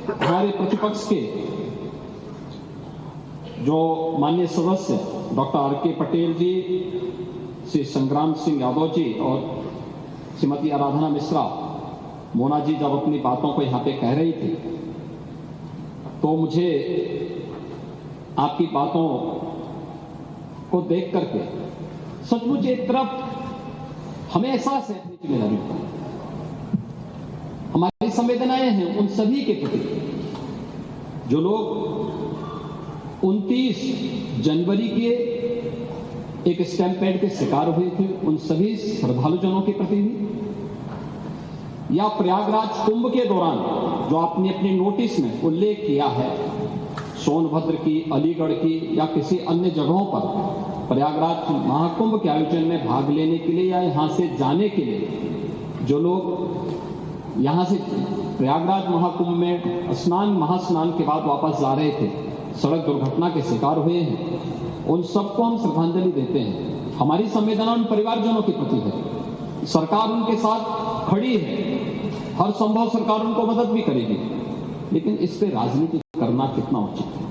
हमारे प्रतिपक्ष के जो माननीय सदस्य डॉक्टर आर.के. पटेल जी, श्री संग्राम सिंह यादव जी और श्रीमती आराधना मिश्रा मोना जी जब अपनी बातों को यहाँ पे कह रही थी, तो मुझे आपकी बातों को देख करके सचमुच एक तरफ हमें एहसास है अपनी जिम्मेदारी का, हमारी संवेदनाएं हैं उन सभी के प्रति जो लोग 29 जनवरी के एक स्टैम्पेड के शिकार हुए थे, उन सभी श्रद्धालुजनों के प्रति भी, या प्रयागराज कुंभ के दौरान जो आपने अपने नोटिस में उल्लेख किया है, सोनभद्र की, अलीगढ़ की या किसी अन्य जगहों पर प्रयागराज महाकुंभ के आयोजन में भाग लेने के लिए या यहां से जाने के लिए जो लोग यहां से प्रयागराज महाकुंभ में महास्नान के बाद वापस जा रहे थे, सड़क दुर्घटना के शिकार हुए हैं, उन सबको हम श्रद्धांजलि देते हैं। हमारी संवेदना उन परिवारजनों के प्रति है। सरकार उनके साथ खड़ी है, हर संभव सरकार उनको मदद भी करेगी, लेकिन इस पे राजनीति करना कितना उचित है,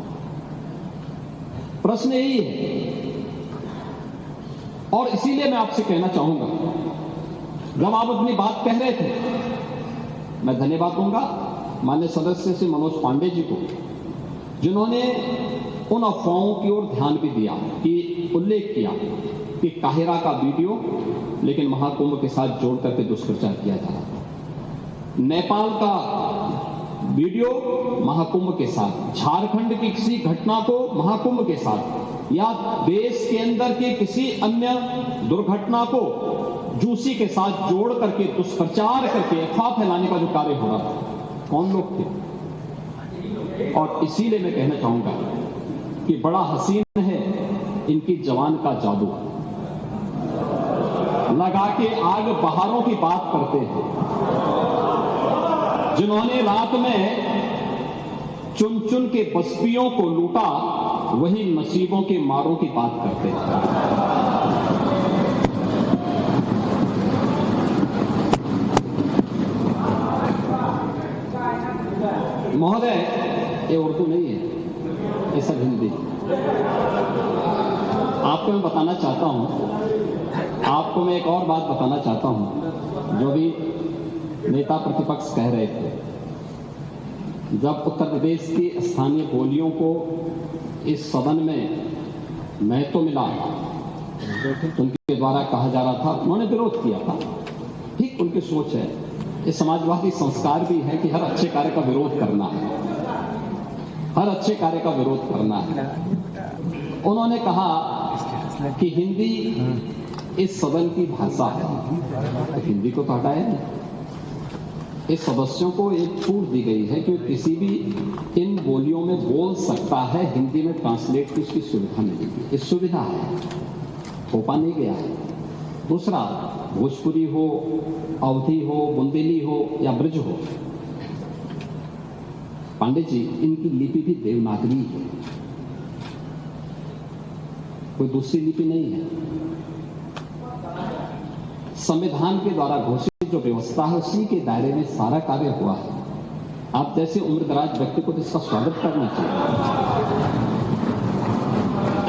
प्रश्न यही है। और इसीलिए मैं आपसे कहना चाहूंगा, जब आप अपनी बात कह रहे थे, मैं धन्यवाद दूंगा माननीय सदस्य श्री मनोज पांडे जी को, जिन्होंने उन अफवाहों की ओर ध्यान भी दिया कि उल्लेख किया कि काहिरा का वीडियो लेकिन महाकुंभ के साथ जोड़ करके दुष्प्रचार किया जा रहा था, नेपाल का वीडियो महाकुंभ के साथ, झारखंड की किसी घटना को महाकुंभ के साथ, या देश के अंदर के किसी अन्य दुर्घटना को जूसी के साथ जोड़ करके दुष्प्रचार करके अफवाह फैलाने का जो कार्य हो रहा था, कौन लोग थे। और इसीलिए मैं कहना चाहूंगा कि बड़ा हसीन है इनकी जवान का जादू, लगा के आग बहारों की बात करते हैं, जिन्होंने रात में चुन चुन के बस्तियों को लूटा, वही नसीबों के मारों की बात करते हैं। महोदय, ये उर्दू नहीं है, ये सब हिंदी। आपको मैं बताना चाहता हूं, आपको मैं एक और बात बताना चाहता हूं, जो भी नेता प्रतिपक्ष कह रहे थे, जब उत्तर प्रदेश की स्थानीय बोलियों को इस सदन में महत्व मिला, उनके द्वारा कहा जा रहा था, उन्होंने विरोध किया था। ठीक उनकी सोच है, ये समाजवादी संस्कार भी है कि हर अच्छे कार्य का विरोध करना है, हर अच्छे कार्य का विरोध करना है। उन्होंने कहा कि हिंदी इस सदन की भाषा है, तो हिंदी को तो हटाया नहीं। इस सदस्यों को एक छूट दी गई है कि किसी भी इन बोलियों में बोल सकता है, हिंदी में ट्रांसलेट की उसकी सुविधा मिलेगी। इस सुविधा है, थोपा नहीं गया है। दूसरा, भोजपुरी हो, अवधी हो, बुंदेली हो या ब्रज हो, पांडे जी, इनकी लिपि भी देवनागरी है, कोई दूसरी लिपि नहीं है। संविधान के द्वारा घोषित जो व्यवस्था है उसी के दायरे में सारा कार्य हुआ है। आप जैसे उम्रदराज व्यक्ति को इसका स्वागत करना चाहिए,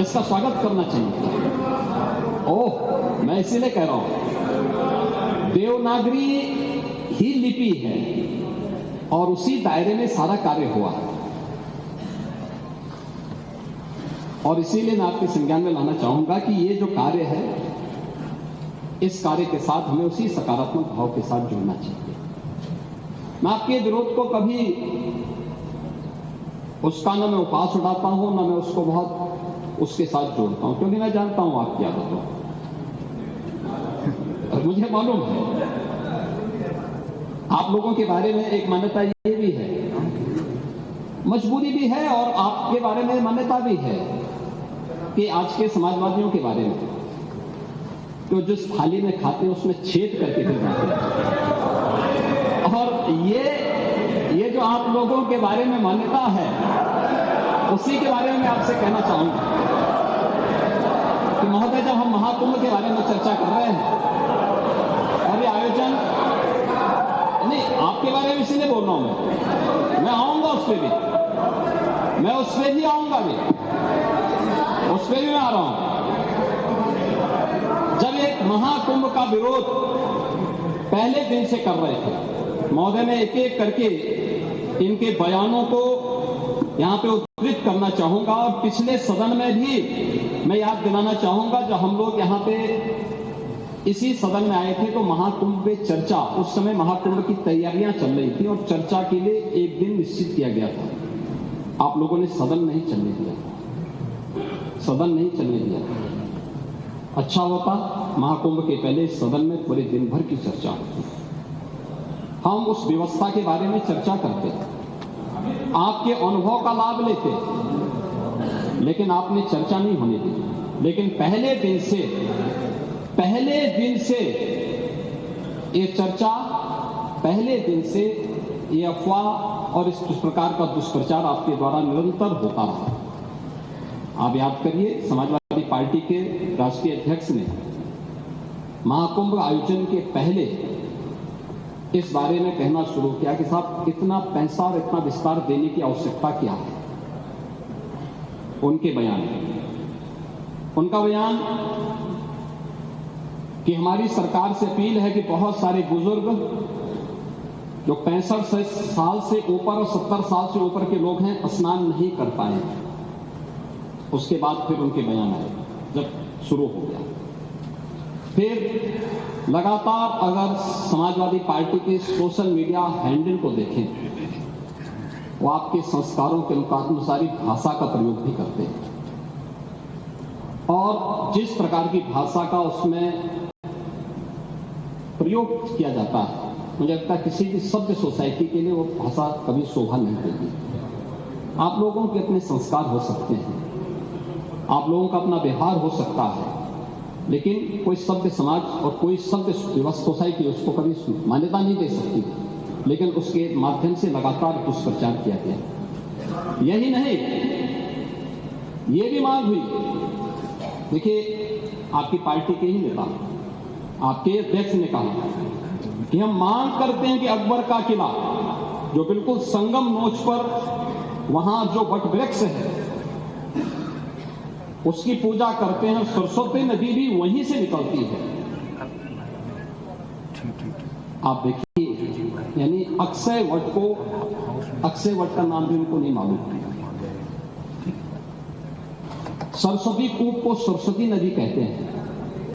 इसका स्वागत करना चाहिए। ओह, मैं इसीलिए कह रहा हूं, देवनागरी ही लिपि है और उसी दायरे में सारा कार्य हुआ है। और इसीलिए मैं आपके संज्ञान में लाना चाहूंगा कि ये जो कार्य है, इस कार्य के साथ हमें उसी सकारात्मक भाव के साथ जुड़ना चाहिए। मैं आपके विरोध को कभी उसका न मैं उपास उड़ाता हूं, न मैं उसको बहुत उसके साथ जोड़ता हूं, क्योंकि मैं जानता हूं आपकी आदतों, और मुझे मालूम है आप लोगों के बारे में एक मान्यता ये भी है, मजबूरी भी है, और आपके बारे में मान्यता भी है कि आज के समाजवादियों के बारे में, तो जिस थाली में खाते हैं उसमें छेद करके फिर जाते हैं। और ये जो आप लोगों के बारे में मान्यता है, उसी के बारे में मैं आपसे कहना चाहूंगा कि महोदय, जब हम महाकुंभ के बारे में चर्चा कर रहे हैं और ये आयोजन नहीं, आपके बारे में इसीलिए बोल रहा हूं, मैं आऊंगा उस उस पर भी, मैं उस पर भी आऊंगा भी, उस पर भी मैं आ रहा हूं। जब एक महाकुंभ का विरोध पहले दिन से कर रहे थे, महोदय ने एक एक करके इनके बयानों को यहां पे उद्धृत करना चाहूंगा, और पिछले सदन में भी मैं याद दिलाना चाहूंगा, जब हम लोग यहां पे इसी सदन में आए थे तो महाकुंभ पे चर्चा, उस समय महाकुंभ की तैयारियां चल रही थी और चर्चा के लिए एक दिन निश्चित किया गया था। आप लोगों ने सदन नहीं चलने दिया, सदन नहीं चलने दिया। अच्छा होता महाकुंभ के पहले सदन में पूरे दिन भर की चर्चा होती, हम उस व्यवस्था के बारे में चर्चा करते, आपके अनुभव का लाभ लेते, लेकिन आपने चर्चा नहीं होने दी। लेकिन पहले दिन से ये चर्चा, पहले दिन से ये अफवाह और इस प्रकार का दुष्प्रचार आपके द्वारा निरंतर होता रहा। आप याद करिए, समाजवादी पार्टी के राष्ट्रीय अध्यक्ष ने महाकुंभ आयोजन के पहले इस बारे में कहना शुरू किया कि साहब इतना पैसा और इतना विस्तार देने की आवश्यकता क्या है। उनका बयान कि हमारी सरकार से अपील है कि बहुत सारे बुजुर्ग जो 65 साल से ऊपर और 70 साल से ऊपर के लोग हैं स्नान नहीं कर पाए। उसके बाद फिर उनके बयान आए, जब शुरू हो गया, फिर लगातार अगर समाजवादी पार्टी के सोशल मीडिया हैंडल को देखें, वो आपके संस्कारों के अनुसार भाषा का प्रयोग भी करते हैं, और जिस प्रकार की भाषा का उसमें प्रयोग किया जाता है, मुझे लगता है किसी भी सभ्य सोसाइटी के लिए वो भाषा कभी शोभा नहीं देगी। आप लोगों के अपने संस्कार हो सकते हैं, आप लोगों का अपना व्यवहार हो सकता है, लेकिन कोई सभ्य समाज और कोई सभ्य सोसाइटी उसको कभी मान्यता नहीं दे सकती। लेकिन उसके माध्यम से लगातार दुष्प्रचार किया गया। यही नहीं, ये भी मांग हुई, देखिए आपकी पार्टी के ही नेता, आपके अध्यक्ष ने कहा कि हम मांग करते हैं कि अकबर का किला जो बिल्कुल संगम नोच पर वहां जो वट वृक्ष है उसकी पूजा करते हैं, सरस्वती नदी भी वहीं से निकलती है। आप देखिए, यानी अक्षय वट का नाम भी उनको नहीं मालूम। सरस्वती कूप को सरस्वती नदी कहते हैं।